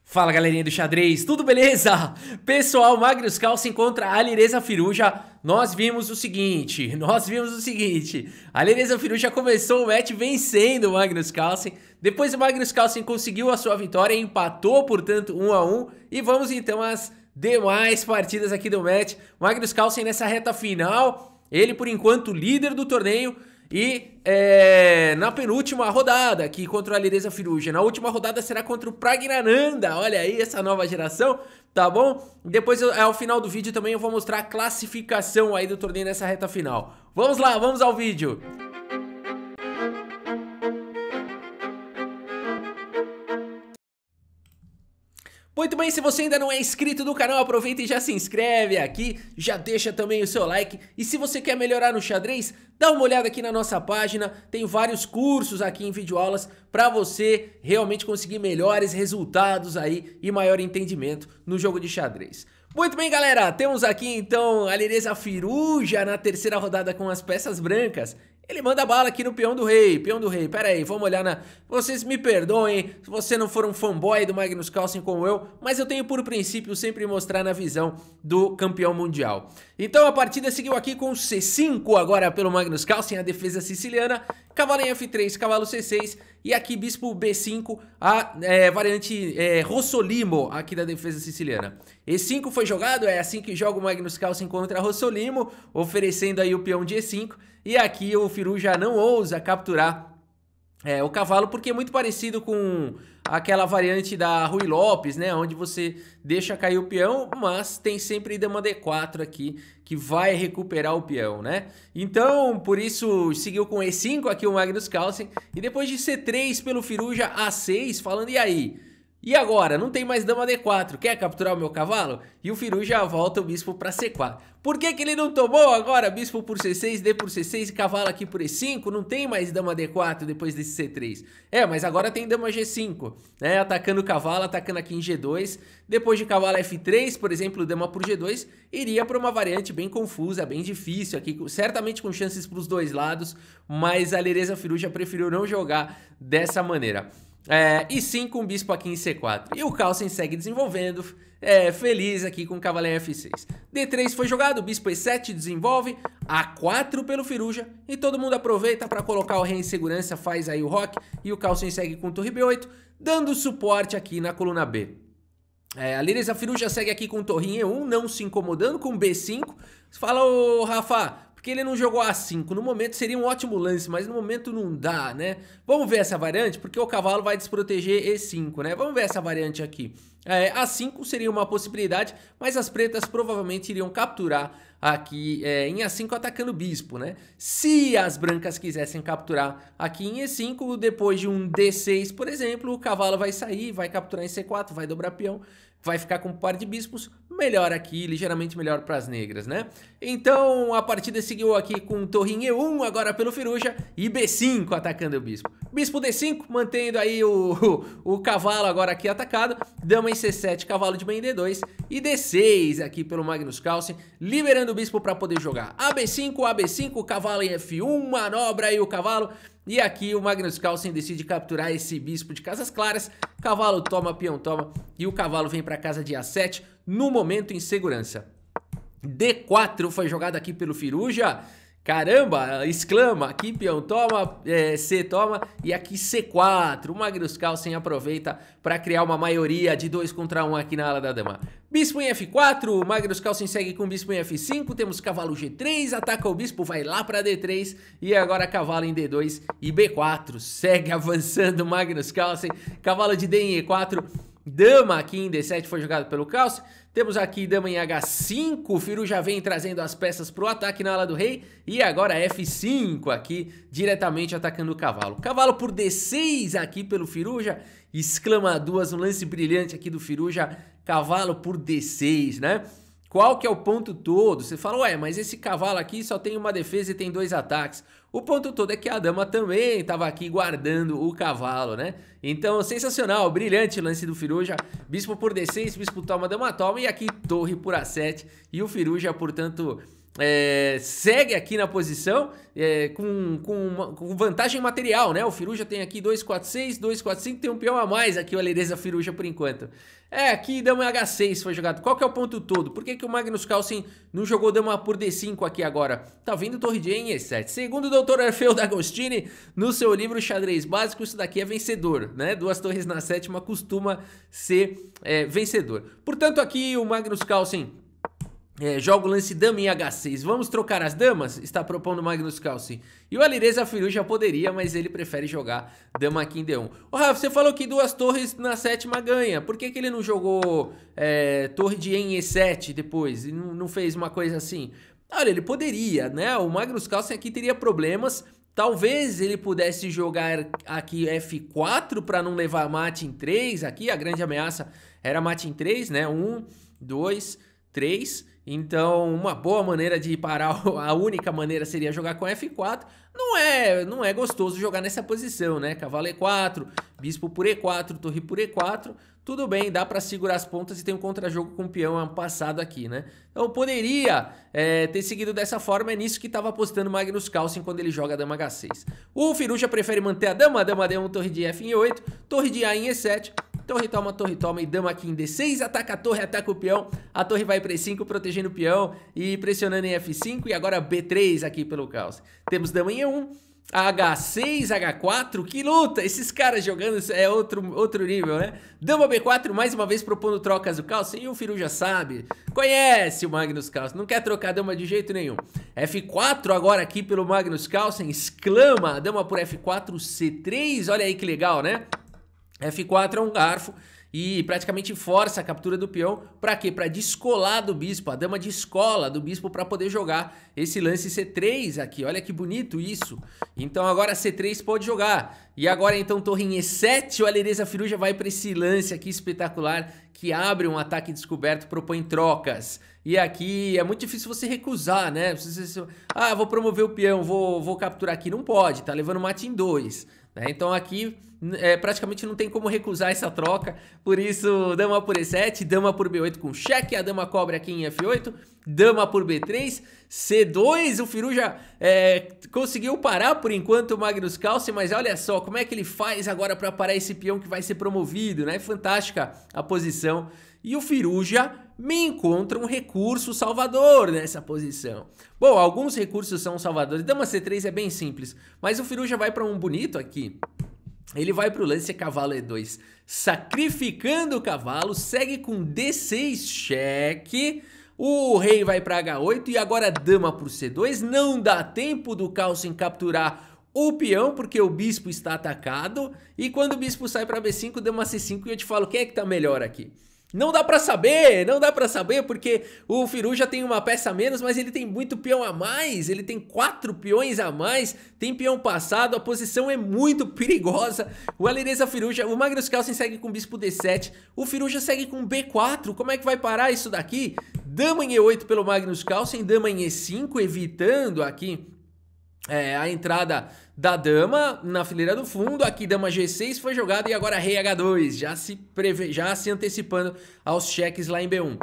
Fala galerinha do xadrez, tudo beleza? Pessoal, Magnus Carlsen contra Alireza Firuza. Nós vimos o seguinte, a Alireza Firuza começou o match vencendo o Magnus Carlsen. Depois o Magnus Carlsen conseguiu a sua vitória, empatou, portanto, 1 a 1. E vamos então às demais partidas aqui do match. Magnus Carlsen nessa reta final, ele por enquanto líder do torneio. E na penúltima rodada aqui contra o Alireza Firuza, na última rodada será contra o Praggnanandhaa, olha aí essa nova geração, tá bom? Depois ao final do vídeo também eu vou mostrar a classificação aí do torneio nessa reta final. Vamos lá, vamos ao vídeo. Muito bem, se você ainda não é inscrito no canal, aproveita e já se inscreve aqui, já deixa também o seu like. E se você quer melhorar no xadrez, dá uma olhada aqui na nossa página, tem vários cursos aqui em videoaulas para você realmente conseguir melhores resultados aí e maior entendimento no jogo de xadrez. Muito bem, galera, temos aqui então Alireza Firuza na terceira rodada com as peças brancas. Ele manda bala aqui no peão do rei, pera aí, vamos olhar na... Vocês me perdoem se você não for um fanboy do Magnus Carlsen como eu, mas eu tenho por princípio sempre mostrar na visão do campeão mundial. Então a partida seguiu aqui com C5 agora pelo Magnus Carlsen, a defesa siciliana, cavalo em F3, cavalo C6 e aqui bispo B5, a variante Rossolimo aqui da defesa siciliana. E5 foi jogado, é assim que joga o Magnus Carlsen contra Rossolimo, oferecendo aí o peão de E5. E aqui o Firuza não ousa capturar o cavalo, porque é muito parecido com aquela variante da Ruy Lopes, né? Onde você deixa cair o peão, mas tem sempre dama D4 aqui, que vai recuperar o peão, né? Então, por isso, seguiu com E5 aqui o Magnus Carlsen. E depois de C3 pelo Firuza, A6, falando, e aí? E agora? Não tem mais dama D4, quer capturar o meu cavalo? E o Firuza volta o bispo para C4. Por que ele não tomou agora bispo por C6, D por C6 e cavalo aqui por E5? Não tem mais dama D4 depois desse C3. Mas agora tem dama G5, né? Atacando o cavalo, atacando aqui em G2. Depois de cavalo F3, por exemplo, dama por G2, iria para uma variante bem confusa, bem difícil aqui, certamente com chances para os dois lados, mas a Alireza Firuza preferiu não jogar dessa maneira. E sim com o bispo aqui em C4. E o Carlsen segue desenvolvendo, feliz aqui com o cavalo em F6. D3 foi jogado, o bispo E7 desenvolve, A4 pelo Firuza. E todo mundo aproveita para colocar o rei em segurança, faz aí o roque. E o Carlsen segue com torre B8, dando suporte aqui na coluna B. A Alireza Firuza segue aqui com torre E1, não se incomodando com B5. Você fala, ô Rafa, porque ele não jogou A5, no momento seria um ótimo lance, mas no momento não dá, né? Vamos ver essa variante, porque o cavalo vai desproteger E5, né? Vamos ver essa variante aqui. A5 seria uma possibilidade, mas as pretas provavelmente iriam capturar aqui em A5 atacando o bispo, né? Se as brancas quisessem capturar aqui em E5, depois de um D6, por exemplo, o cavalo vai sair, vai capturar em C4, vai dobrar peão, vai ficar com um par de bispos, melhor aqui, ligeiramente melhor para as negras, né? Então a partida seguiu aqui com torre E1 agora pelo Firuza e B5 atacando o bispo. Bispo D5, mantendo aí o cavalo agora aqui atacado, dama em C7, cavalo de bem em D2 e D6 aqui pelo Magnus Carlsen, liberando o bispo para poder jogar. AB5, cavalo em F1, manobra aí o cavalo. E aqui o Magnus Carlsen decide capturar esse bispo de casas claras, cavalo toma, peão toma, e o cavalo vem para casa de A7, no momento em segurança. D4 foi jogado aqui pelo Firuza, caramba, exclama, aqui peão toma, C toma, e aqui C4, o Magnus Carlsen aproveita para criar uma maioria de 2 contra 1 aqui na ala da dama. Bispo em F4, o Magnus Carlsen segue com bispo em F5, temos cavalo G3, ataca o bispo, vai lá para D3, e agora cavalo em D2 e B4, segue avançando o Magnus Carlsen, cavalo de D em E4, dama aqui em D7 foi jogado pelo Carlsen, temos aqui dama em H5, o Firuza já vem trazendo as peças para o ataque na ala do rei, e agora F5 aqui, diretamente atacando o cavalo. Cavalo por D6 aqui pelo Firuza, exclama duas, um lance brilhante aqui do Firuza, cavalo por D6, né? Qual que é o ponto todo? Você fala, mas esse cavalo aqui só tem uma defesa e tem 2 ataques. O ponto todo é que a dama também estava aqui guardando o cavalo, né? Então, sensacional, brilhante o lance do Firuza. Bispo por D6, bispo toma, dama toma, e aqui torre por A7. E o Firuza, portanto, segue aqui na posição com vantagem material, né? O Firuja tem aqui 246, 245, tem um peão a mais aqui o Alireza Firuja por enquanto. Aqui dama H6 foi jogado. Qual que é o ponto todo? Por que que o Magnus Carlsen não jogou dama por D5 aqui agora? Tá vindo torre de E em E7. Segundo o Dr. Orfeu D'Agostini, no seu livro Xadrez Básico, isso daqui é vencedor, né? 2 torres na sétima costuma ser vencedor. Portanto, aqui o Magnus Carlsen joga o lance dama em H6. Vamos trocar as damas? Está propondo o Magnus Carlsen. E o Alireza Firuja poderia, mas ele prefere jogar dama aqui em D1. Ô Rafa, você falou que 2 torres na sétima ganha. Por que que ele não jogou torre de E em E7 depois? E não fez uma coisa assim? Olha, ele poderia, né? O Magnus Carlsen aqui teria problemas. Talvez ele pudesse jogar aqui F4 para não levar mate em 3. Aqui a grande ameaça era mate em 3, né? 1, 2, 3... Então, uma boa maneira de parar, a única maneira seria jogar com F4. Não é gostoso jogar nessa posição, né? Cavalo E4, bispo por E4, torre por E4. Tudo bem, dá pra segurar as pontas e tem um contra-jogo com o peão passado aqui, né? Então, poderia ter seguido dessa forma. É nisso que estava apostando Magnus Carlsen quando ele joga dama H6. O Firuja prefere manter a dama D1, torre de F em E8, torre de A em E7. Torre toma e dama aqui em D6, ataca a torre, ataca o peão, a torre vai para E5 protegendo o peão e pressionando em F5 e agora B3 aqui pelo Carlsen. Temos dama em E1, H6, H4, que luta, esses caras jogando é outro nível, né? Dama B4 mais uma vez propondo trocas do Carlsen e o Firuja sabe, conhece o Magnus Carlsen, não quer trocar dama de jeito nenhum. F4 agora aqui pelo Magnus Carlsen, exclama, dama por F4, C3, olha aí que legal, né? F4 é um garfo e praticamente força a captura do peão. Pra quê? Pra descolar do bispo. A dama descola do bispo pra poder jogar esse lance C3 aqui. Olha que bonito isso. Então agora C3 pode jogar. E agora então torre em E7. O Alireza Firuja vai pra esse lance aqui espetacular que abre um ataque descoberto, propõe trocas. E aqui é muito difícil você recusar, né? Vou promover o peão, vou capturar aqui. Não pode, tá levando mate em 2. Então aqui praticamente não tem como recusar essa troca, por isso dama por E7, dama por B8 com cheque, a dama cobre aqui em F8, dama por B3, C2, o Firuja conseguiu parar por enquanto o Magnus Carlsen, mas olha só como é que ele faz agora para parar esse peão que vai ser promovido, né? Fantástica a posição. E o Firuja me encontra um recurso salvador nessa posição. Bom, alguns recursos são salvadores. Dama C3 é bem simples, mas o Firuja vai para um bonito aqui. Ele vai para o lance cavalo E2, sacrificando o cavalo, segue com D6 cheque. O rei vai para H8 e agora dama por C2. Não dá tempo do Carlsen capturar o peão, porque o bispo está atacado. E quando o bispo sai para B5, dama C5 e eu te falo quem é que tá melhor aqui. Não dá pra saber, porque o Firuja tem uma peça a menos, mas ele tem muito peão a mais, ele tem 4 peões a mais, tem peão passado, a posição é muito perigosa. O Alireza Firuja, o Magnus Carlsen segue com bispo D7, o Firuja segue com B4, como é que vai parar isso daqui? Dama em E8 pelo Magnus Carlsen, dama em E5, evitando aqui a entrada da dama na fileira do fundo. Aqui dama G6 foi jogado e agora rei H2, já se antecipando aos cheques lá em B1.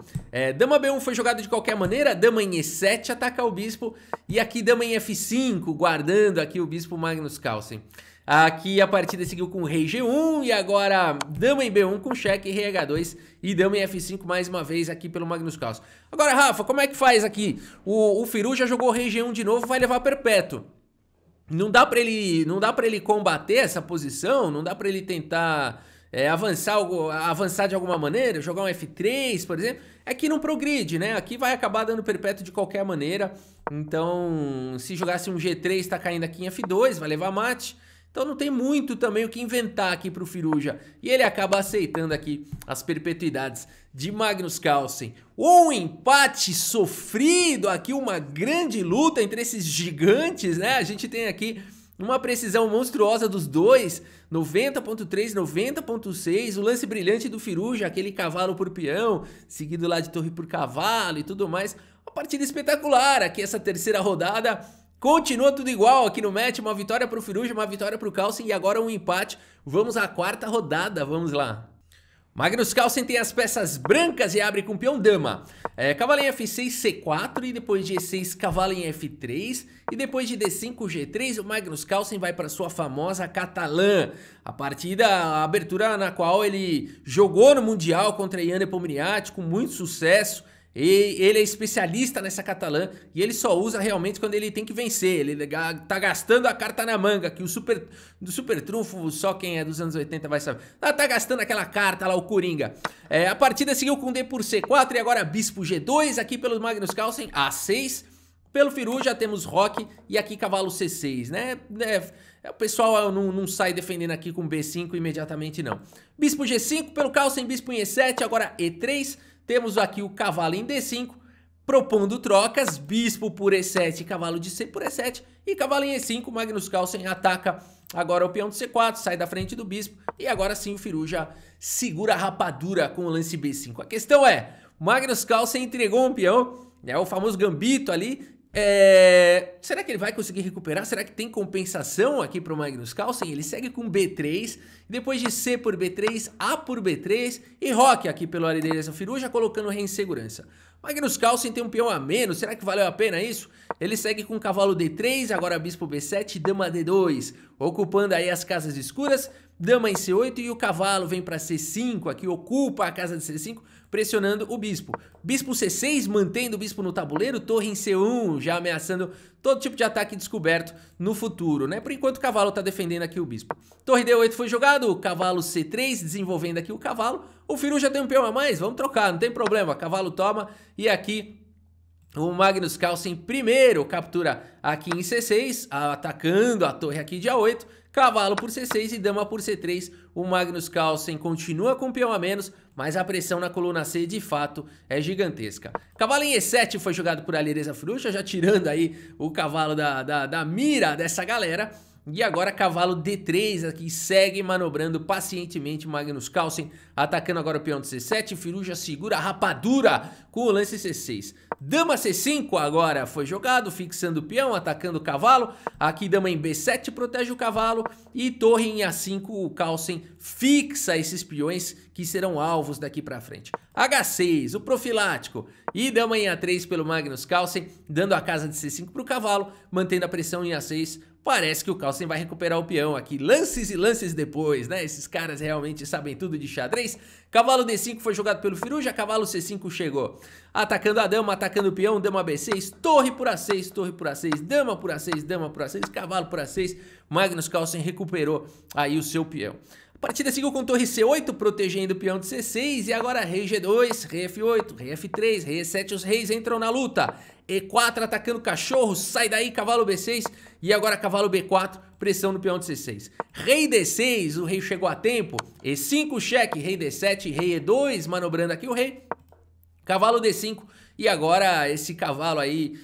Dama B1 foi jogado de qualquer maneira, dama em E7 ataca o bispo e aqui dama em F5, guardando aqui o bispo Magnus Carlsen. Aqui a partida seguiu com rei G1 e agora dama em B1 com cheque, rei H2 e dama em F5 mais uma vez aqui pelo Magnus Carlsen. Agora, Rafa, como é que faz aqui? O Firuja jogou rei G1 de novo, vai levar perpétuo. Não dá pra ele combater essa posição, não dá pra ele tentar avançar de alguma maneira, jogar um F3, por exemplo. É que não progride, né? Aqui vai acabar dando perpétuo de qualquer maneira. Então, se jogasse um G3, tá caindo aqui em F2, vai levar mate. Então não tem muito também o que inventar aqui pro Firuja. E ele acaba aceitando aqui as perpetuidades de Magnus Carlsen. Um empate sofrido aqui, uma grande luta entre esses gigantes, né? A gente tem aqui uma precisão monstruosa dos dois, 90.3, 90.6, o lance brilhante do Firuja, aquele cavalo por peão, seguido lá de torre por cavalo e tudo mais. Uma partida espetacular aqui, essa terceira rodada. Continua tudo igual aqui no match, uma vitória para o Firuja, uma vitória para o Carlsen e agora um empate. Vamos à quarta rodada, vamos lá. Magnus Carlsen tem as peças brancas e abre com peão dama. Cavalo em F6, C4 e depois de E6, cavalo em F3 e depois de D5, G3, o Magnus Carlsen vai para sua famosa catalã. A partida, a abertura na qual ele jogou no Mundial contra Ian Nepomniachtchi com muito sucesso. E ele é especialista nessa catalã e ele só usa realmente quando ele tem que vencer. Ele tá gastando a carta na manga, que do super trunfo, só quem é dos anos 80 vai saber. Tá gastando aquela carta lá, o Coringa. A partida seguiu com D por C4 e agora Bispo G2, aqui pelo Magnus Carlsen, A6. Pelo Firu já temos Roque e aqui cavalo C6, né? O pessoal não sai defendendo aqui com B5 imediatamente, não. Bispo G5, pelo Carlsen, Bispo em E7, agora E3. Temos aqui o cavalo em D5, propondo trocas, bispo por E7, cavalo de C por E7 e cavalo em E5, Magnus Carlsen ataca agora o peão de C4, sai da frente do bispo e agora sim o Firu já segura a rapadura com o lance B5. A questão é, Magnus Carlsen entregou um peão, o famoso gambito ali. Será que ele vai conseguir recuperar? Será que tem compensação aqui para o Magnus Carlsen? Ele segue com B3, depois de C por B3, A por B3 e Roque aqui pelo Aridez Firu, já colocando o rei em segurança. Magnus Carlsen tem um peão a menos, será que valeu a pena isso? Ele segue com cavalo D3, agora bispo B7, dama D2, ocupando aí as casas escuras, dama em C8 e o cavalo vem para C5, aqui ocupa a casa de C5, pressionando o bispo. Bispo C6, mantendo o bispo no tabuleiro, torre em C1, já ameaçando todo tipo de ataque descoberto no futuro, né? Por enquanto o cavalo tá defendendo aqui o bispo. Torre D8 foi jogado, cavalo C3, desenvolvendo aqui o cavalo. O Firu já tem um peão a mais, vamos trocar, não tem problema, cavalo toma e aqui o Magnus Carlsen primeiro captura aqui em C6, atacando a torre aqui de A8, cavalo por C6 e dama por C3, o Magnus Carlsen continua com peão a menos, mas a pressão na coluna C de fato é gigantesca. Cavalo em E7 foi jogado por Alireza Firu, já tirando aí o cavalo da mira dessa galera. E agora cavalo D3 aqui segue manobrando pacientemente Magnus Carlsen, atacando agora o peão de C7, Firu já segura a rapadura com o lance C6. Dama C5 agora foi jogado, fixando o peão, atacando o cavalo, aqui dama em B7 protege o cavalo e torre em A5 o Carlsen fixa esses peões que serão alvos daqui pra frente. H6, o profilático e dama em A3 pelo Magnus Carlsen, dando a casa de C5 pro cavalo, mantendo a pressão em A6. Parece que o Carlsen vai recuperar o peão aqui, lances e lances depois, né? Esses caras realmente sabem tudo de xadrez. Cavalo D5 foi jogado pelo Firu, já cavalo C5 chegou. Atacando a dama, atacando o peão, dama B6, torre por A6, torre por A6, dama por A6, dama por A6, cavalo por A6. Magnus Carlsen recuperou aí o seu peão. A partida seguiu com torre C8, protegendo o peão de C6 e agora rei G2, rei F8, rei F3, rei E7, os reis entram na luta. E4 atacando o cachorro, sai daí, cavalo B6 e agora cavalo B4, pressão no peão de C6. Rei D6, o rei chegou a tempo, E5 cheque, rei D7, rei E2, manobrando aqui o rei. Cavalo D5 e agora esse cavalo aí,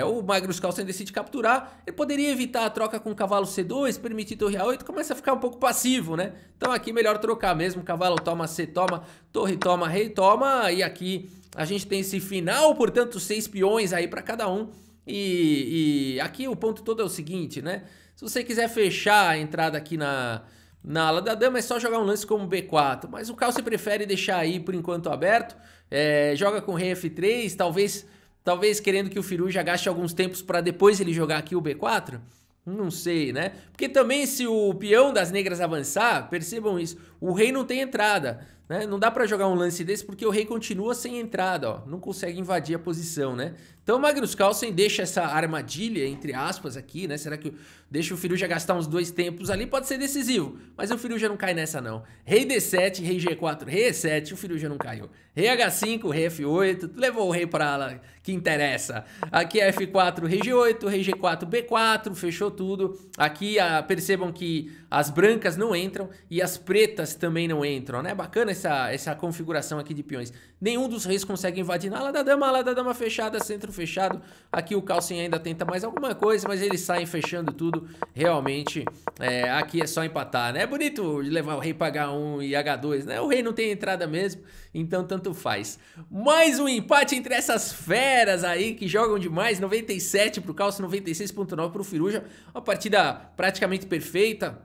o Magnus Carlsen decide capturar. Ele poderia evitar a troca com o cavalo C2, permitir torre A8, começa a ficar um pouco passivo, né? Então aqui melhor trocar mesmo, cavalo toma, C toma, torre toma, rei toma. E aqui a gente tem esse final, portanto 6 peões aí para cada um. E aqui o ponto todo é o seguinte, né? Se você quiser fechar a entrada aqui na ala da dama é só jogar um lance como B4, mas o Carlsen prefere deixar aí por enquanto aberto, joga com rei F3, talvez querendo que o Firu já gaste alguns tempos para depois ele jogar aqui o B4, não sei, né? Porque também se o peão das negras avançar, percebam isso, o rei não tem entrada, né? Não dá pra jogar um lance desse porque o rei continua sem entrada, ó, não consegue invadir a posição, né? Então o Magnus Carlsen deixa essa armadilha, entre aspas, aqui, né? Será que deixa o Firu já gastar uns 2 tempos ali? Pode ser decisivo, mas o Firu já não cai nessa não. Rei D7, rei G4, rei E7, o Firu já não caiu. Rei H5, rei F8, levou o rei pra lá que interessa. Aqui é F4, rei G8, rei G4, B4, fechou tudo. Aqui percebam que as brancas não entram e as pretas também não entram, né? Bacana essa configuração aqui de peões. Nenhum dos reis consegue invadir na ala da dama fechada, centro fechado. Aqui o Carlsen ainda tenta mais alguma coisa, mas eles saem fechando tudo. Realmente, aqui é só empatar, né? É bonito levar o rei para H1 e H2, né? O rei não tem entrada mesmo, então tanto faz. Mais um empate entre essas feras aí que jogam demais. 97 pro Carlsen, 96.9 pro Firuja. Uma partida praticamente perfeita.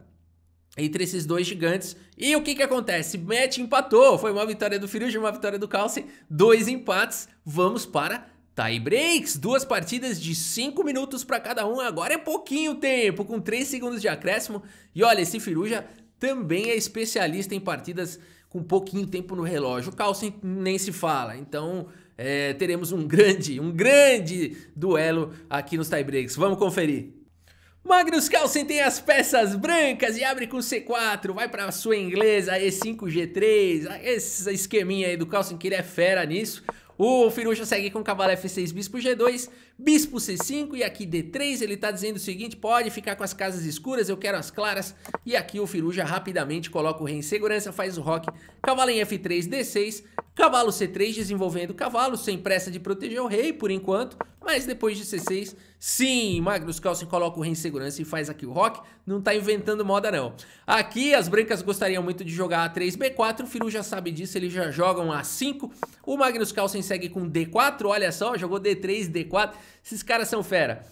entre esses dois gigantes. E o que que acontece? Match empatou, foi uma vitória do Firuja, uma vitória do Carlsen, 2 empates, vamos para tie breaks, 2 partidas de 5 minutos para cada um, agora é pouquinho tempo, com 3 segundos de acréscimo, e olha, esse Firuja também é especialista em partidas com pouquinho tempo no relógio, o Carlsen nem se fala, então teremos um grande duelo aqui nos tie breaks, vamos conferir. Magnus Carlsen tem as peças brancas e abre com C4, vai pra sua inglesa, E5, G3, esse esqueminha aí do Carlsen que ele é fera nisso. O Firuja segue com cavalo F6, bispo G2, bispo C5 e aqui D3, ele tá dizendo o seguinte, pode ficar com as casas escuras, eu quero as claras. E aqui o Firuja rapidamente coloca o rei em segurança, faz o roque, cavalo em F3, D6, cavalo C3 desenvolvendo o cavalo, sem pressa de proteger o rei por enquanto, mas depois de C6, sim, Magnus Carlsen coloca o rei em segurança e faz aqui o roque, não tá inventando moda não. Aqui as brancas gostariam muito de jogar A3, B4, o Firuja sabe disso, eles já jogam A5, o Magnus Carlsen segue com D4, olha só, jogou D3, D4, esses caras são fera.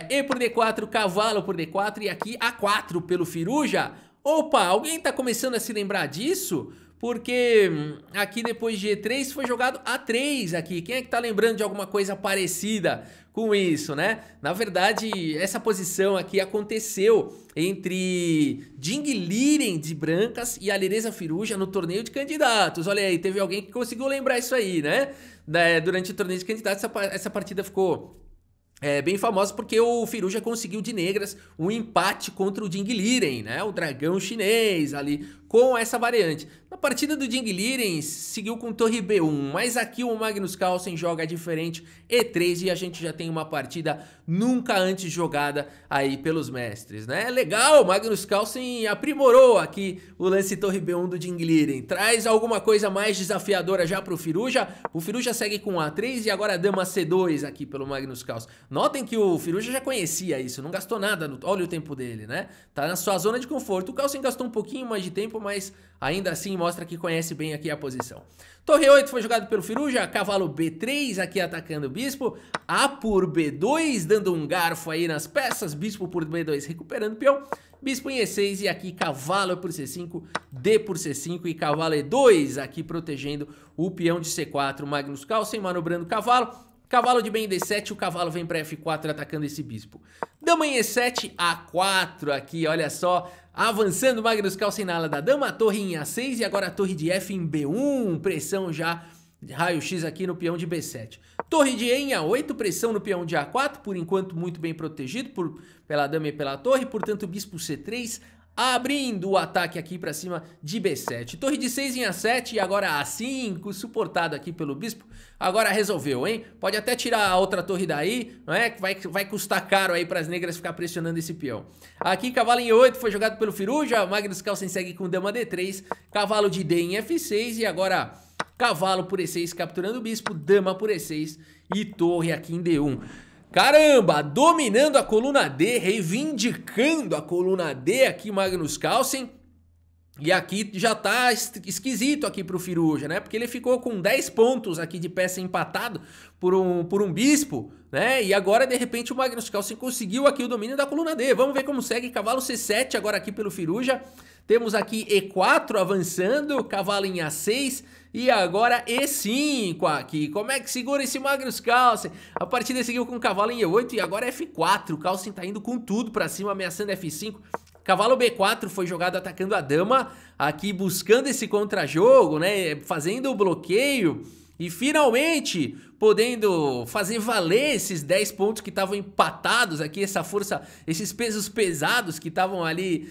E por D4, cavalo por D4 e aqui A4 pelo Firuja. Opa, alguém tá começando a se lembrar disso? Porque aqui depois de E3 foi jogado A3 aqui. Quem é que tá lembrando de alguma coisa parecida com isso, né? Na verdade, essa posição aqui aconteceu entre Ding Liren de brancas e Alireza Firuja no torneio de candidatos. Olha aí, teve alguém que conseguiu lembrar isso aí, né? Durante o torneio de candidatos, essa partida ficou bem famosa porque o Firuja conseguiu de negras um empate contra o Ding Liren, né? O dragão chinês ali com essa variante. Na partida do Ding Liren seguiu com torre B1, mas aqui o Magnus Carlsen joga diferente, E3 e a gente já tem uma partida nunca antes jogada aí pelos mestres, né? Legal, o Magnus Carlsen aprimorou aqui o lance torre B1 do Ding Liren, traz alguma coisa mais desafiadora já pro Firuja. O Firuja segue com A3 e agora dama C2 aqui pelo Magnus Carlsen. Notem que o Firuja já conhecia isso, não gastou nada, olha o tempo dele, né? Tá na sua zona de conforto. O Carlsen gastou um pouquinho mais de tempo, mas ainda assim mostra que conhece bem aqui a posição. Torre 8 foi jogado pelo Firuja, cavalo B3 aqui atacando o bispo, A por B2 dando um garfo aí nas peças, bispo por B2 recuperando o peão, bispo em E6 e aqui cavalo por C5, D por C5 e cavalo E2 aqui protegendo o peão de C4, Magnus Carlsen manobrando o cavalo. Cavalo de bem em D7, o cavalo vem para F4 atacando esse bispo. Dama em E7, A4 aqui, olha só. Avançando Magnus Carlsen na ala da dama, torre em A6 e agora a torre de F em B1. Pressão já, raio-x aqui no peão de B7. Torre de E em A8, pressão no peão de A4, por enquanto muito bem protegido pela dama e pela torre. Portanto, bispo C3, abrindo o ataque aqui pra cima de B7. Torre de 6 em A7 e agora A5, suportado aqui pelo bispo. Agora resolveu, hein? Pode até tirar a outra torre daí, não é? Vai custar caro aí pras negras ficar pressionando esse peão. Aqui cavalo em E8 foi jogado pelo Firuja, Magnus Carlsen segue com dama D3, cavalo de D em F6 e agora cavalo por E6 capturando o bispo, dama por E6 e torre aqui em D1. Caramba, dominando a coluna D, reivindicando a coluna D aqui Magnus Carlsen. E aqui já tá esquisito aqui pro Firuja, né? Porque ele ficou com 10 pontos aqui de peça empatado por um bispo, né? E agora, de repente, o Magnus Carlsen conseguiu aqui o domínio da coluna D. Vamos ver como segue. Cavalo C7 agora aqui pelo Firuja. Temos aqui E4 avançando, cavalo em A6 e agora E5 aqui. Como é que segura esse Magnus Carlsen? A partida seguiu com cavalo em E8 e agora F4. O Carlsen tá indo com tudo pra cima, ameaçando F5. Cavalo B4 foi jogado atacando a dama, aqui buscando esse contra-jogo, né, fazendo o bloqueio e finalmente podendo fazer valer esses 10 pontos que estavam empatados aqui, essa força, esses pesos pesados que estavam ali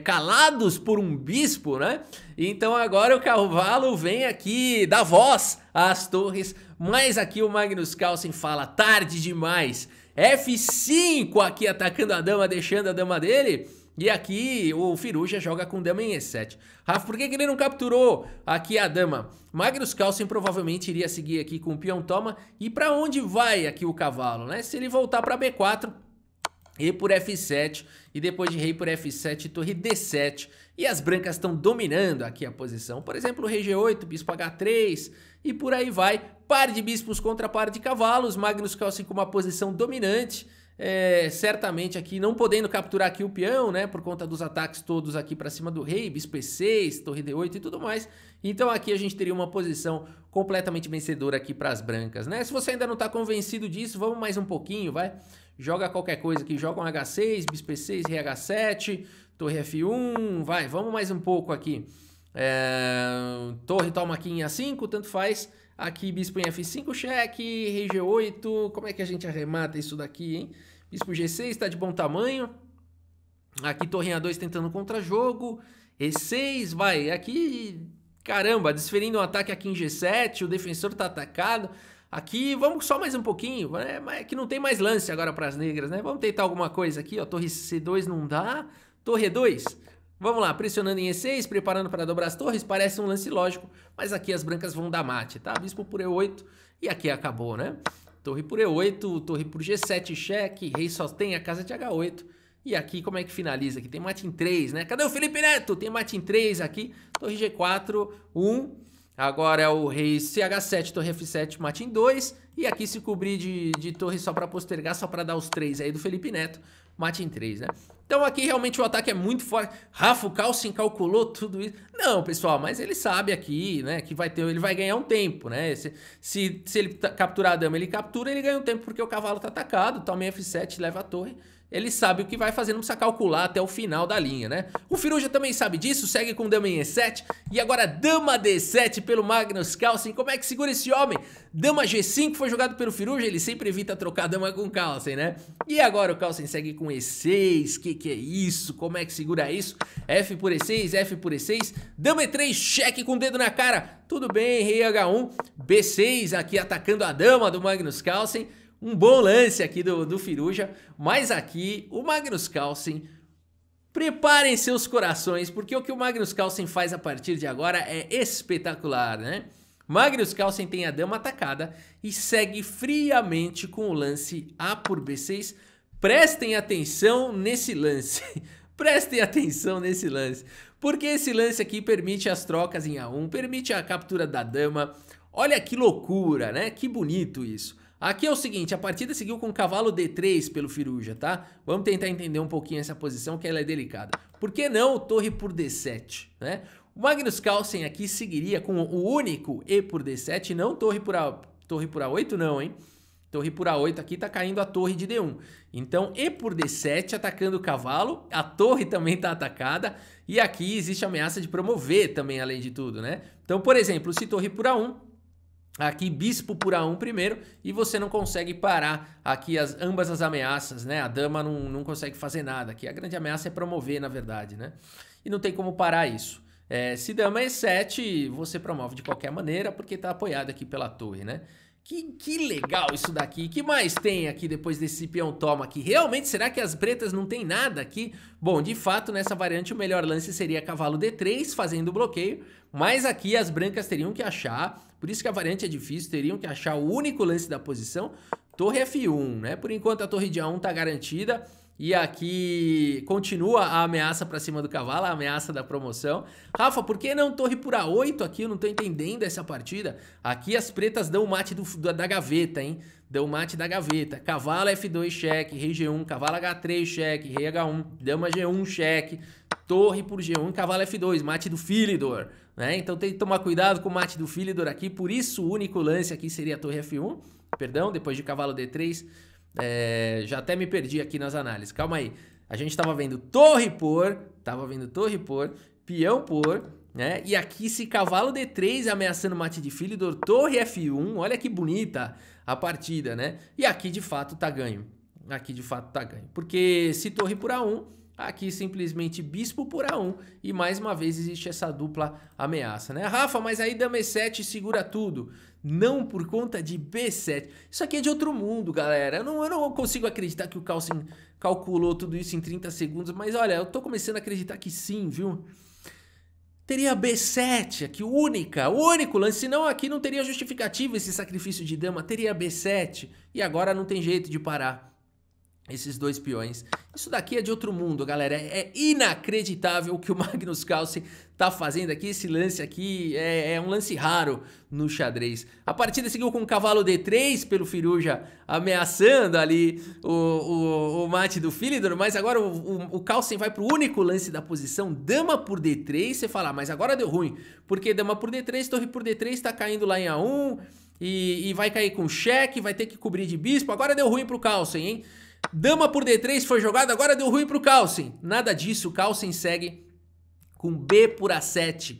calados por um bispo, né? Então agora o cavalo vem aqui dar voz às torres, mas aqui o Magnus Carlsen fala, tarde demais, F5 aqui atacando a dama, deixando a dama dele. E aqui o Firuja joga com dama em E7. Rafa, por que ele não capturou aqui a dama? Magnus Carlsen provavelmente iria seguir aqui com o peão toma. E para onde vai aqui o cavalo, né? Se ele voltar para B4, E por F7 e depois de rei por F7, torre D7. E as brancas estão dominando aqui a posição. Por exemplo, rei G8, bispo H3 e por aí vai. Par de bispos contra par de cavalos. Magnus Carlsen com uma posição dominante. certamente aqui não podendo capturar aqui o peão, né, por conta dos ataques todos aqui para cima do rei, bispo E6, torre D8 e tudo mais. Então aqui a gente teria uma posição completamente vencedora aqui para as brancas, né? Se você ainda não está convencido disso, vamos mais um pouquinho, vai. Joga qualquer coisa aqui, joga um H6, bispo E6, rei H7, torre F1, vai, vamos mais um pouco aqui. Torre toma aqui em A5, tanto faz. Aqui bispo em F5, cheque, rei G8, como é que a gente arremata isso daqui, hein? Bispo G6 está de bom tamanho. Aqui torre em A2 tentando contra-jogo. E6, vai, aqui, caramba, desferindo um ataque aqui em G7, o defensor está atacado. Aqui, vamos só mais um pouquinho, né? Mas aqui não tem mais lance agora para as negras, né? Vamos tentar alguma coisa aqui, ó, torre C2 não dá, torre E2... Vamos lá, pressionando em E6, preparando para dobrar as torres, parece um lance lógico, mas aqui as brancas vão dar mate, tá? Bispo por E8 e aqui acabou, né? Torre por E8, torre por G7, cheque, rei só tem a casa de H8. E aqui como é que finaliza? Aqui tem mate em 3, né? Cadê o Felipe Neto? Tem mate em 3 aqui, torre G4, 1. Agora é o rei CH7, torre F7, mate em 2. E aqui se cobrir de torre só para postergar, só para dar os 3 aí do Felipe Neto. Mate em 3, né? Então aqui realmente o ataque é muito forte. Rafa, o Carlsen calculou tudo isso. Não, pessoal, mas ele sabe aqui, né, que ele vai ganhar um tempo, né? Se ele capturar a dama, ele captura, ele ganha um tempo porque o cavalo tá atacado, toma em F7, leva a torre. Ele sabe o que vai fazer, não precisa calcular até o final da linha, né? O Firuja também sabe disso, segue com dama em E7. E agora dama D7 pelo Magnus Carlsen. Como é que segura esse homem? Dama G5 foi jogado pelo Firuja, ele sempre evita trocar dama com Carlsen, né? E agora o Carlsen segue com E6, que é isso? Como é que segura isso? F por E6, F por E6, dama E3, cheque com o dedo na cara. Tudo bem, rei H1, B6 aqui atacando a dama do Magnus Carlsen. Um bom lance aqui do Firuja, mas aqui o Magnus Carlsen, preparem seus corações, porque o que o Magnus Carlsen faz a partir de agora é espetacular, né? Magnus Carlsen tem a dama atacada e segue friamente com o lance A por B6. Prestem atenção nesse lance, prestem atenção nesse lance, porque esse lance aqui permite as trocas em A1, permite a captura da dama. Olha que loucura, né? Que bonito isso. Aqui é o seguinte, a partida seguiu com cavalo D3 pelo Firuja, tá? Vamos tentar entender um pouquinho essa posição, que ela é delicada. Por que não torre por D7, né? O Magnus Carlsen aqui seguiria com o único E por D7, não torre por A8 não, hein? Torre por A8 aqui tá caindo a torre de D1. Então E por D7 atacando o cavalo, a torre também tá atacada e aqui existe a ameaça de promover também além de tudo, né? Então, por exemplo, se torre por A1... Aqui bispo por A1 primeiro e você não consegue parar aqui ambas as ameaças, né? A dama não consegue fazer nada. Aqui a grande ameaça é promover, na verdade, né? E não tem como parar isso. Se dama E7, você promove de qualquer maneira porque está apoiado aqui pela torre, né? Que legal isso daqui. Que mais tem aqui depois desse peão toma aqui? Realmente, será que as pretas não tem nada aqui? Bom, de fato, nessa variante o melhor lance seria cavalo D3 fazendo o bloqueio, mas aqui as brancas teriam que achar, por isso que a variante é difícil, teriam que achar o único lance da posição, torre F1, né? Por enquanto a torre de A1 tá garantida. E aqui continua a ameaça pra cima do cavalo, a ameaça da promoção. Rafa, por que não torre por A8 aqui? Eu não tô entendendo essa partida. Aqui as pretas dão o mate da gaveta, hein? Dão o mate da gaveta. Cavalo F2, cheque. Rei G1, cavalo H3, cheque. Rei H1, dama G1, cheque. Torre por G1, cavalo F2, mate do Philidor, né? Então tem que tomar cuidado com o mate do Philidor aqui. Por isso o único lance aqui seria a torre F1. Perdão, depois de cavalo D3... já até me perdi aqui nas análises, calma aí. A gente tava vendo torre por, peão por, né? E aqui esse cavalo D3 ameaçando o mate de Philidor, torre F1, olha que bonita a partida, né? E aqui de fato tá ganho, porque se torre por A1, aqui simplesmente bispo por A1 e mais uma vez existe essa dupla ameaça, né? Rafa, mas aí dama E7 segura tudo. Não por conta de B7. Isso aqui é de outro mundo, galera. Eu não consigo acreditar que o Carlsen calculou tudo isso em 30 segundos, mas olha, eu tô começando a acreditar que sim, viu? Teria B7 aqui, o único lance, senão aqui não teria justificativa esse sacrifício de dama, teria B7 e agora não tem jeito de parar. esses dois peões. Isso daqui é de outro mundo, galera. É inacreditável o que o Magnus Carlsen tá fazendo aqui. Esse lance aqui é um lance raro no xadrez. A partida seguiu com o cavalo D3 pelo Firuja, ameaçando ali o mate do Philidor. Mas agora o Carlsen vai pro único lance da posição, dama por D3. Você fala, mas agora deu ruim. Porque dama por D3, torre por D3, tá caindo lá em A1. E vai cair com cheque, vai ter que cobrir de bispo. Agora deu ruim pro Carlsen, hein? Dama por D3 foi jogado, agora deu ruim pro Carlsen. Nada disso, o Carlsen segue com B por A7.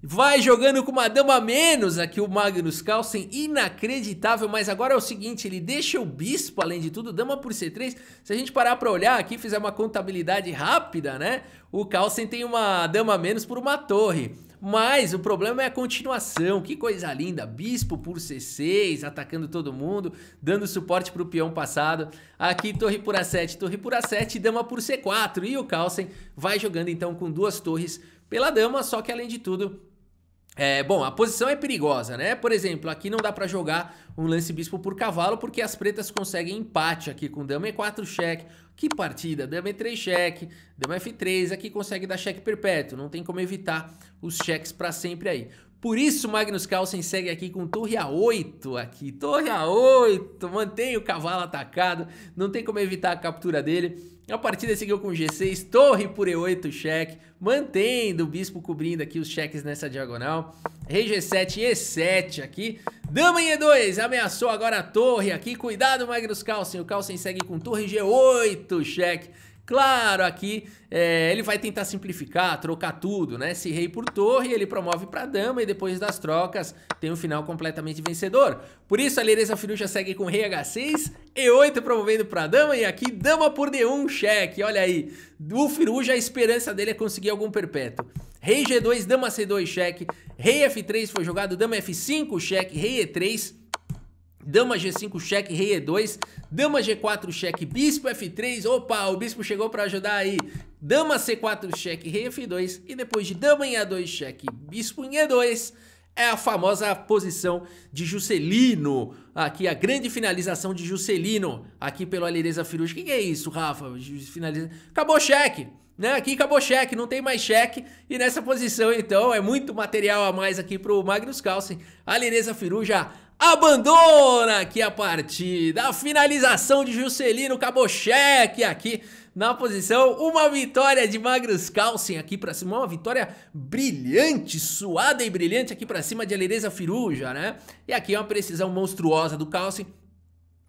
Vai jogando com uma dama a menos aqui o Magnus Carlsen, inacreditável, mas agora é o seguinte, ele deixa o bispo, além de tudo, dama por C3. Se a gente parar pra olhar aqui, fizer uma contabilidade rápida, né? O Carlsen tem uma dama a menos por uma torre. Mas o problema é a continuação, que coisa linda, bispo por C6, atacando todo mundo, dando suporte para o peão passado. Aqui torre por A7, dama por C4 e o Carlsen vai jogando então com duas torres pela dama, só que além de tudo... bom, a posição é perigosa, né? Por exemplo, aqui não dá pra jogar um lance bispo por cavalo porque as pretas conseguem empate aqui com dama E4 cheque. Que partida, dama E3 cheque, dama F3, aqui consegue dar cheque perpétuo, não tem como evitar os cheques pra sempre aí. Por isso Magnus Carlsen segue aqui com torre A8 aqui, torre A8, mantém o cavalo atacado, não tem como evitar a captura dele. A partida seguiu com G6, torre por E8 cheque, mantendo o bispo cobrindo aqui os cheques nessa diagonal. Rei G7 e E7 aqui, dama em E2, ameaçou agora a torre aqui, cuidado Magnus Carlsen, o Carlsen segue com torre G8 cheque. Claro, aqui ele vai tentar simplificar, trocar tudo, né? Se rei por torre, ele promove para dama e depois das trocas tem um final completamente vencedor. Por isso a Alireza Firuja segue com rei H6, E8 promovendo para dama e aqui dama por D1 cheque. Olha aí, o Firuja, a esperança dele é conseguir algum perpétuo. Rei G2, dama C2 cheque, rei F3 foi jogado, dama F5 cheque, rei E3. Dama G5 cheque, rei E2, dama G4 cheque, bispo F3, opa, o bispo chegou para ajudar aí, dama C4 cheque, rei F2 e depois de dama em A2 cheque, bispo em E2, é a famosa posição de Juscelino, aqui a grande finalização de Juscelino, aqui pelo Alireza Firuja. O que é isso, Rafa? Acabou cheque, né? Aqui acabou cheque, não tem mais cheque e nessa posição então é muito material a mais aqui pro Magnus Carlsen. Alireza Firuja abandona aqui a partida, a finalização de Juscelino, acabou cheque aqui na posição, uma vitória de Magnus Carlsen aqui pra cima, uma vitória brilhante, suada e brilhante aqui pra cima de Alireza Firuja, né? E aqui é uma precisão monstruosa do Carlsen,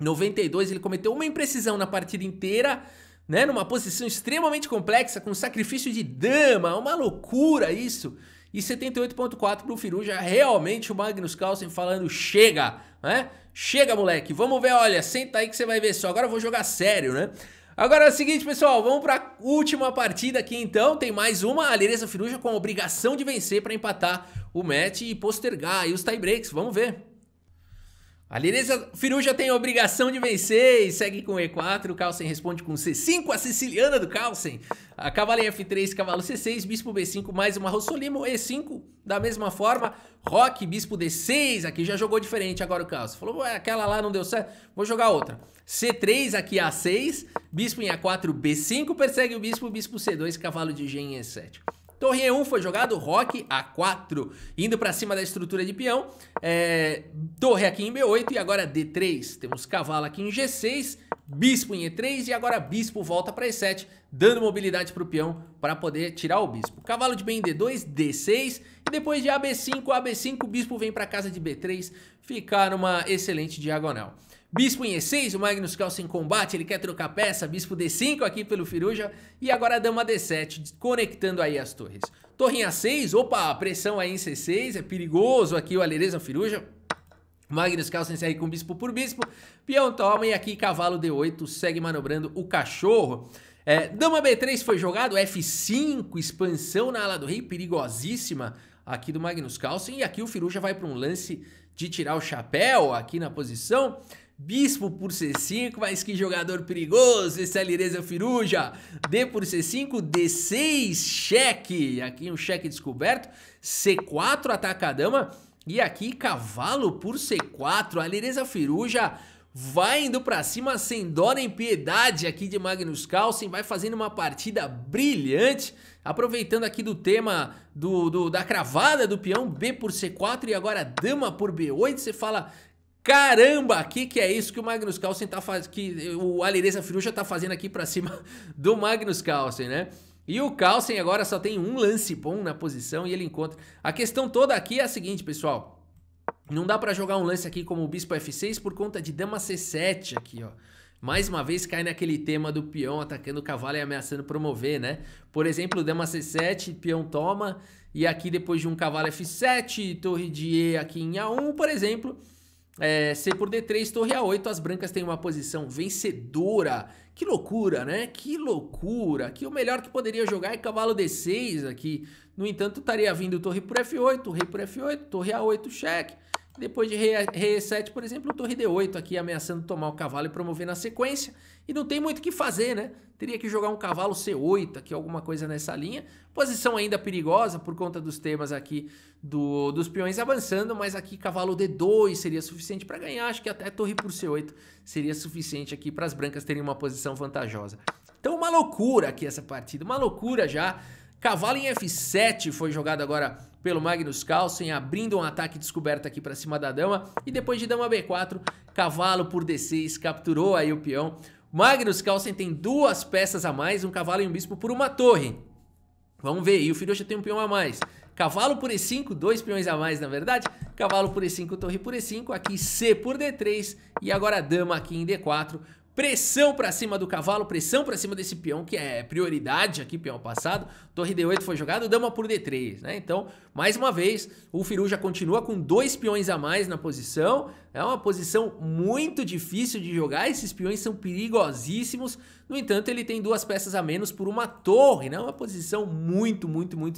92, ele cometeu uma imprecisão na partida inteira, né? Numa posição extremamente complexa, com sacrifício de dama, uma loucura isso. E 78.4 pro Firuja, realmente o Magnus Carlsen falando chega, né? Chega, moleque, vamos ver, olha, senta aí que você vai ver só, agora eu vou jogar sério, né? Agora é o seguinte, pessoal, vamos pra última partida aqui então, tem mais uma, a Alireza Firuja com a obrigação de vencer pra empatar o match e postergar aí os tiebreaks, vamos ver. A Alireza Firuja tem a obrigação de vencer e segue com E4, o Carlsen responde com C5, a siciliana do Carlsen. A cavalo em F3, cavalo C6, bispo B5, mais uma Rossolimo, E5, da mesma forma, roque, bispo D6, aqui já jogou diferente agora o Carlsen. Falou, aquela lá não deu certo, vou jogar outra. C3, aqui A6, bispo em A4, B5, persegue o bispo C2, cavalo de G em E7. Torre E1 foi jogado, roque A4, indo pra cima da estrutura de peão, torre aqui em B8 e agora D3, temos cavalo aqui em G6, bispo em E3 e agora bispo volta pra E7, dando mobilidade pro peão para poder tirar o bispo. Cavalo de B em D2, D6 e depois de AB5, o bispo vem pra casa de B3, ficar numa excelente diagonal. Bispo em E6, o Magnus Carlsen combate, ele quer trocar peça, bispo D5 aqui pelo Firuja e agora dama D7, conectando aí as torres. Torre em A6, opa, pressão aí em C6, é perigoso aqui o Alireza Firuja. Magnus Carlsen segue com bispo por bispo, peão toma e aqui cavalo D8 segue manobrando o cachorro. Dama B3 foi jogado, F5, expansão na ala do rei, perigosíssima aqui do Magnus Carlsen e aqui o Firuja vai para um lance de tirar o chapéu aqui na posição. Bispo por C5, mas que jogador perigoso esse Alireza Firuja. D por C5, D6, cheque. Aqui um cheque descoberto. C4, ataca a dama. E aqui cavalo por C4. Alireza Firuja vai indo pra cima sem dó nem piedade aqui de Magnus Carlsen, vai fazendo uma partida brilhante, aproveitando aqui do tema da cravada do peão B por C4 e agora dama por B8, você fala... Caramba, que é isso que o Magnus Carlsen tá fazendo, que o Alireza Firuza tá fazendo aqui pra cima do Magnus Carlsen, né? E o Carlsen agora só tem um lance bom na posição e ele encontra... A questão toda aqui é a seguinte, pessoal. Não dá pra jogar um lance aqui como o bispo F6 por conta de dama C7 aqui, ó. Mais uma vez cai naquele tema do peão atacando o cavalo e ameaçando promover, né? Por exemplo, dama C7, peão toma, e aqui depois de um cavalo F7, torre de E aqui em A1, por exemplo... C por D3, torre A8, as brancas têm uma posição vencedora. Que loucura, né? Que loucura. Aqui o melhor que poderia jogar é cavalo D6 aqui. No entanto, estaria vindo torre por F8, rei por F8, torre A8, cheque. Depois de rei E7, por exemplo, torre D8 aqui ameaçando tomar o cavalo e promover na sequência. E não tem muito o que fazer, né? Teria que jogar um cavalo C8 aqui, alguma coisa nessa linha. Posição ainda perigosa por conta dos temas aqui dos peões avançando, mas aqui cavalo D2 seria suficiente para ganhar. Acho que até torre por C8 seria suficiente aqui para as brancas terem uma posição vantajosa. Então uma loucura aqui essa partida, uma loucura já. Cavalo em F7 foi jogado agora pelo Magnus Carlsen, abrindo um ataque descoberto aqui para cima da dama. E depois de dama B4, cavalo por D6, capturou aí o peão. Magnus Carlsen tem duas peças a mais, um cavalo e um bispo por uma torre. Vamos ver, e o Firuza tem um peão a mais. Cavalo por E5, dois peões a mais na verdade. Cavalo por E5, torre por E5, aqui C por D3 e agora dama aqui em D4. Pressão pra cima do cavalo, pressão pra cima desse peão, que é prioridade aqui, peão passado. Torre D8 foi jogado, dama por D3, né? Então, mais uma vez, o Firuza continua com dois peões a mais na posição. É uma posição muito difícil de jogar, esses peões são perigosíssimos. No entanto, ele tem duas peças a menos por uma torre, né? Uma posição muito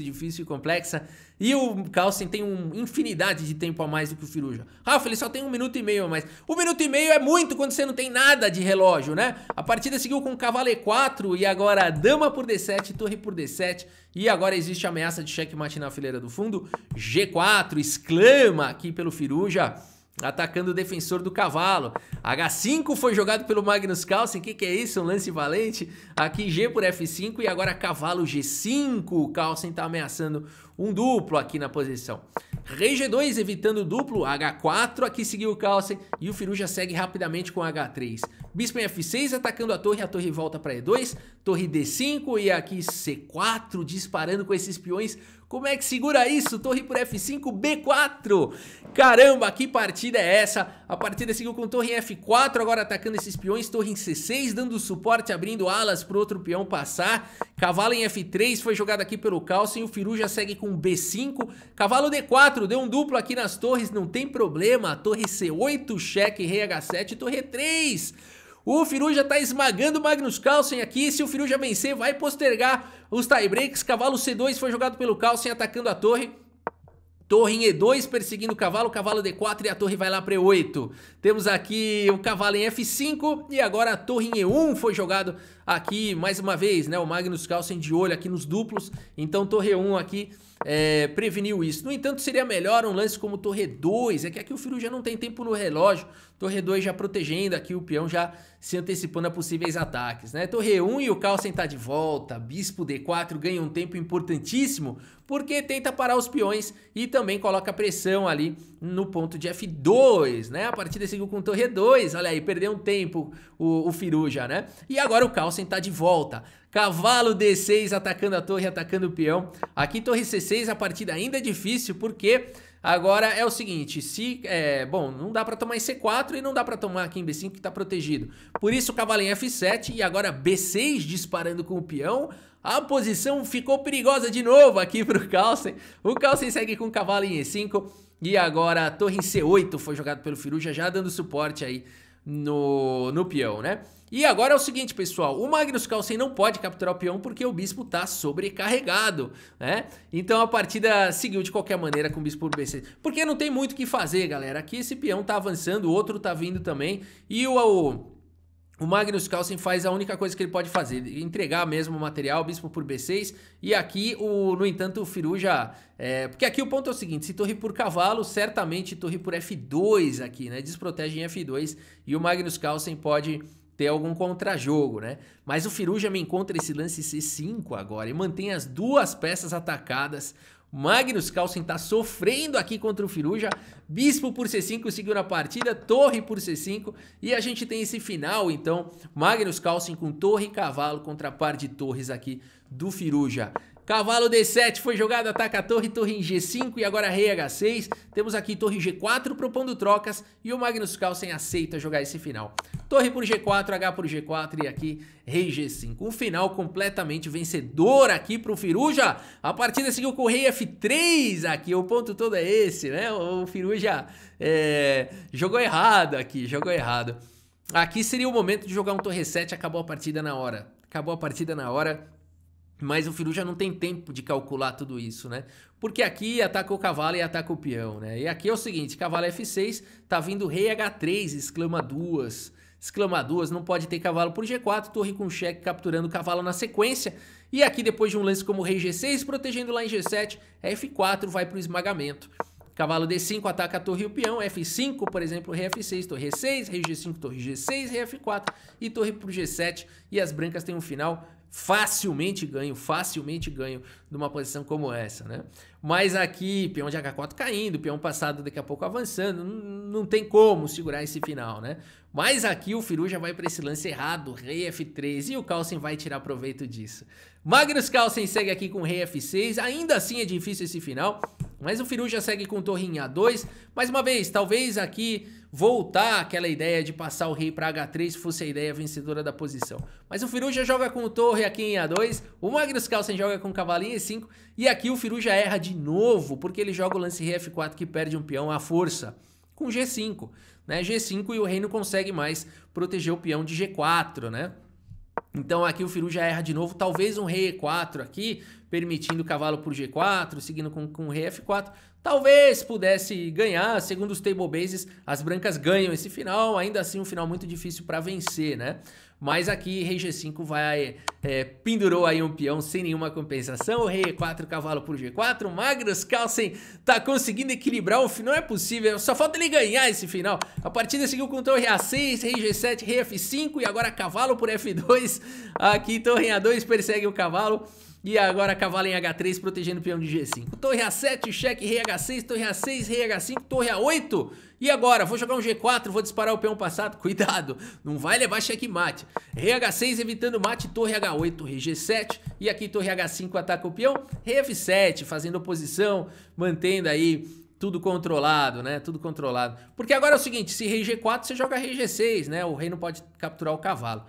difícil e complexa. E o Carlsen tem uma infinidade de tempo a mais do que o Firuza. Rafa, ele só tem 1 minuto e meio a mais. 1 minuto e meio é muito quando você não tem nada de relógio, né? A partida seguiu com cavalo E4 e agora dama por D7, torre por D7. E agora existe a ameaça de checkmate na fileira do fundo. G4, exclama aqui pelo Firuza, atacando o defensor do cavalo. H5 foi jogado pelo Magnus Carlsen. Que é isso? Um lance valente. Aqui G por F5 e agora cavalo G5. O Carlsen tá ameaçando um duplo aqui na posição. Rei G2 evitando o duplo. H4 aqui seguiu o Carlsen e o Firuza segue rapidamente com H3. Bispo em F6 atacando a torre volta para E2. Torre D5 e aqui C4 disparando com esses peões. Como é que segura isso? Torre por F5, B4. Caramba, que partida é essa? A partida seguiu com torre em F4, agora atacando esses peões. Torre em C6, dando suporte, abrindo alas para o outro peão passar. Cavalo em F3 foi jogado aqui pelo Carlsen. O Firuza segue com B5. Cavalo D4, deu um duplo aqui nas torres, não tem problema. Torre C8, cheque, rei H7, torre E3. O Firuza tá esmagando o Magnus Carlsen aqui. Se o Firuza vencer, vai postergar os tiebreaks. Cavalo C2 foi jogado pelo Carlsen atacando a torre. Torre em E2 perseguindo o cavalo. Cavalo D4 e a torre vai lá para E8. Temos aqui o cavalo em F5 e agora a torre em E1 foi jogado aqui mais uma vez, né? O Magnus Carlsen de olho aqui nos duplos. Então torre E1 aqui preveniu isso. No entanto, seria melhor um lance como torre 2. É que aqui o Firuza já não tem tempo no relógio. Torre 2 já protegendo aqui o peão, já se antecipando a possíveis ataques, né? Torre 1 e o Carlsen tá de volta. Bispo D4 ganha um tempo importantíssimo porque tenta parar os peões e também coloca pressão ali no ponto de F2, né? A partida seguiu com torre 2, olha aí, perdeu um tempo o Firuza, né? E agora o Carlsen tá de volta. Cavalo D6 atacando a torre, atacando o peão. Aqui torre C6, a partida ainda é difícil porque agora é o seguinte, bom, não dá pra tomar em C4 e não dá pra tomar aqui em B5 que tá protegido. Por isso o cavalo em F7 e agora B6 disparando com o peão. A posição ficou perigosa de novo aqui pro Carlsen. O Carlsen segue com o cavalo em E5 e agora a torre em C8 foi jogado pelo Firuza, já dando suporte aí no peão, né? E agora é o seguinte, pessoal, o Magnus Carlsen não pode capturar o peão porque o bispo tá sobrecarregado, né? Então a partida seguiu de qualquer maneira com o bispo por B6, porque não tem muito o que fazer, galera. Aqui esse peão tá avançando, o outro tá vindo também, e o o Magnus Carlsen faz a única coisa que ele pode fazer, entregar mesmo o material, bispo por B6, e aqui, no entanto, o Firuja... porque aqui o ponto é o seguinte, se torre por cavalo, certamente torre por F2 aqui, né? Desprotege em F2, e o Magnus Carlsen pode ter algum contra-jogo, né? Mas o Firuja me encontra esse lance C5 agora, e mantém as duas peças atacadas. Magnus Carlsen tá sofrendo aqui contra o Firuja, bispo por C5 seguiu na partida, torre por C5 e a gente tem esse final então, Magnus Carlsen com torre e cavalo contra par de torres aqui do Firuja. Cavalo D7 foi jogado, ataca a torre, torre em G5 e agora rei H6. Temos aqui torre G4 propondo trocas e o Magnus Carlsen aceita jogar esse final. Torre por G4, H por G4 e aqui rei G5. Um final completamente vencedor aqui pro Firuja. A partida seguiu com o rei F3 aqui, o ponto todo é esse, né? O Firuja jogou errado aqui, jogou errado. Aqui seria o momento de jogar um torre 7, acabou a partida na hora. Acabou a partida na hora. Mas o Firuja não tem tempo de calcular tudo isso, né? Porque aqui ataca o cavalo e ataca o peão, né? E aqui é o seguinte, cavalo F6, tá vindo rei H3, exclama duas. Exclama duas, não pode ter cavalo por G4, torre com cheque capturando o cavalo na sequência. E aqui depois de um lance como rei G6, protegendo lá em G7, F4 vai pro esmagamento. Cavalo D5 ataca a torre e o peão, F5, por exemplo, rei F6, torre E6, rei G5, torre G6, rei F4 e torre pro G7. E as brancas têm um final facilmente ganho numa posição como essa, né? Mas aqui, peão de H4 caindo, peão passado daqui a pouco avançando, não tem como segurar esse final, né? Mas aqui o Firuja vai para esse lance errado, rei F3, e o Carlsen vai tirar proveito disso. Magnus Carlsen segue aqui com rei F6, ainda assim é difícil esse final, mas o Firuja segue com torre em A2, mais uma vez, talvez aqui voltar aquela ideia de passar o rei para H3 fosse a ideia vencedora da posição. Mas o Firuja joga com torre aqui em A2, o Magnus Carlsen joga com cavalinho em E5, e aqui o Firuja erra de novo, porque ele joga o lance rei F4 que perde um peão à força, com G5, né? G5 e o rei não consegue mais proteger o peão de G4, né? Então aqui o Firuja erra de novo, talvez um rei E4 aqui, permitindo o cavalo por G4, seguindo com o rei F4, talvez pudesse ganhar, segundo os table bases, as brancas ganham esse final, ainda assim um final muito difícil para vencer, né? Mas aqui rei G5 vai, pendurou aí um peão sem nenhuma compensação, o rei E4, cavalo por G4, o Magnus Carlsen tá conseguindo equilibrar o final, não é possível, só falta ele ganhar esse final. A partida seguiu com torre A6, rei G7, rei F5 e agora cavalo por F2, aqui torre em A2 persegue o cavalo. E agora cavalo em H3 protegendo o peão de G5. Torre A7, cheque, rei H6, torre A6, rei H5, torre A8. E agora? Vou jogar um G4, vou disparar o peão passado. Cuidado, não vai levar checkmate. Rei H6 evitando mate, torre H8, rei G7. E aqui torre H5 ataca o peão. Rei F7 fazendo oposição, mantendo aí tudo controlado, né? Tudo controlado. Porque agora é o seguinte, se rei G4, você joga rei G6, né? O rei não pode capturar o cavalo.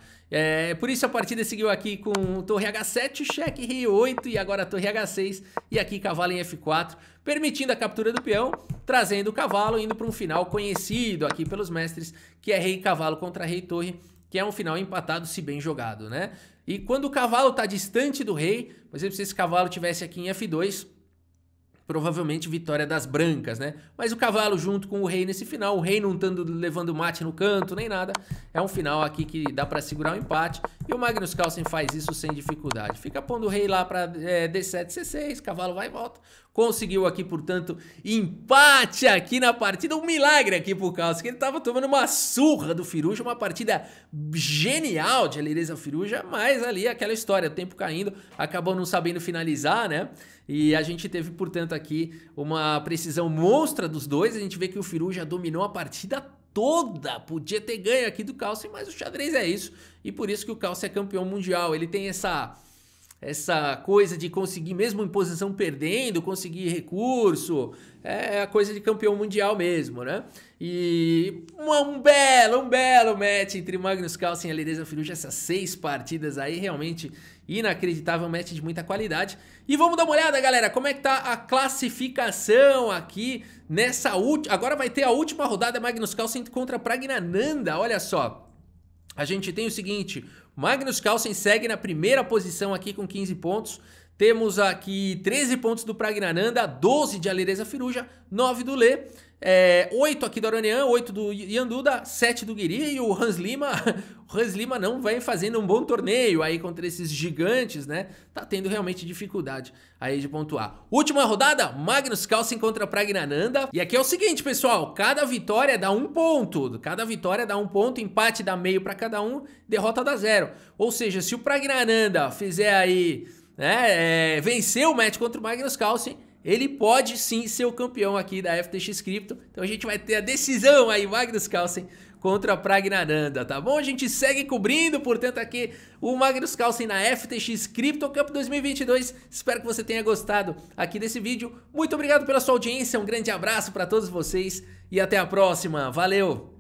Por isso a partida seguiu aqui com torre H7, cheque, rei 8 e agora torre H6 e aqui cavalo em F4, permitindo a captura do peão, trazendo o cavalo, indo para um final conhecido aqui pelos mestres, que é rei cavalo contra rei torre, que é um final empatado se bem jogado, né? E quando o cavalo está distante do rei, por exemplo, se esse cavalo tivesse aqui em F2, provavelmente vitória das brancas, né? Mas o cavalo junto com o rei nesse final, o rei não estando levando mate no canto, nem nada. É um final aqui que dá pra segurar um empate. E o Magnus Carlsen faz isso sem dificuldade. Fica pondo o rei lá pra D7, C6, cavalo vai e volta. Conseguiu aqui, portanto, empate aqui na partida. Um milagre aqui pro Carlsen, que ele tava tomando uma surra do Firuja. Uma partida genial de Alireza Firuja, mas ali aquela história, o tempo caindo, acabou não sabendo finalizar, né? E a gente teve, portanto, aqui uma precisão monstra dos dois. A gente vê que o Firuja dominou a partida toda. Podia ter ganho aqui do Carlsen, mas o xadrez é isso. E por isso que o Carlsen é campeão mundial. Ele tem essa coisa de conseguir, mesmo em posição perdendo, conseguir recurso. É a coisa de campeão mundial mesmo, né? E um belo match entre Magnus Carlsen e Alireza Firuja. Essas 6 partidas aí, realmente inacreditável, match de muita qualidade. E vamos dar uma olhada, galera, como é que tá a classificação aqui nessa última... Agora vai ter a última rodada, Magnus Carlsen contra Praggnanandhaa, olha só. A gente tem o seguinte, Magnus Carlsen segue na primeira posição aqui com 15 pontos, Temos aqui 13 pontos do Pragnananda, 12 de Alireza Firuja, 9 do Lê, 8 aqui do Aronian, 8 do Yanduda, 7 do Guiri e o Hans Lima. O Hans Lima não vem fazendo um bom torneio aí contra esses gigantes, né? Tá tendo realmente dificuldade aí de pontuar. Última rodada, Magnus Carlsen contra Pragnananda. E aqui é o seguinte, pessoal, cada vitória dá 1 ponto. Cada vitória dá 1 ponto, empate dá meio para cada um, derrota dá 0. Ou seja, se o Pragnananda fizer aí, né, vencer o match contra o Magnus Carlsen, ele pode sim ser o campeão aqui da FTX Crypto. Então a gente vai ter a decisão aí, Magnus Carlsen contra Pragnananda, tá bom? A gente segue cobrindo, portanto, aqui o Magnus Carlsen na FTX Crypto Cup 2022. Espero que você tenha gostado aqui desse vídeo. Muito obrigado pela sua audiência, um grande abraço para todos vocês e até a próxima. Valeu!